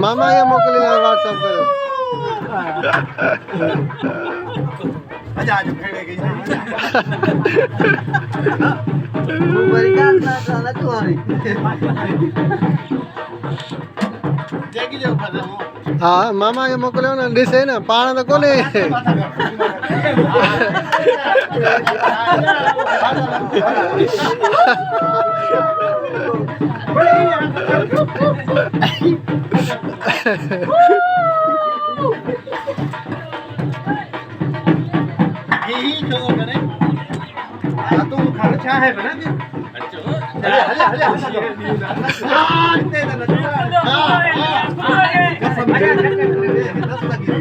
मामा के मोकली ना व्हाट्सएप करो आज आज फेड़े गई बड़ी का ना तू आ रही देखी जो फसा हूं हाँ मामा के मोकलियो ना ॾिसे न पाण त कोन्हे यही जो करे तू खाना चाह है बना दे हले हले हले हां दे दे हां कसम दे दस लगी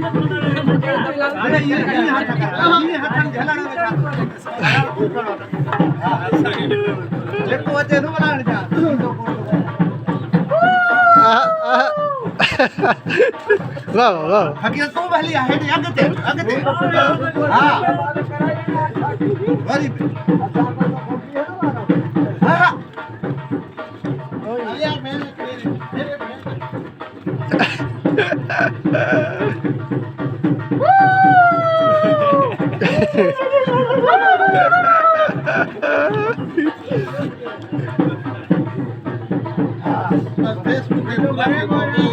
अरे ये हाथ हाथ झलाना में देखो अचे नु बनाने जा वाह वाह हकीकत तू पहली है अगते हां वरी हां यार मेरे फेसबुक पे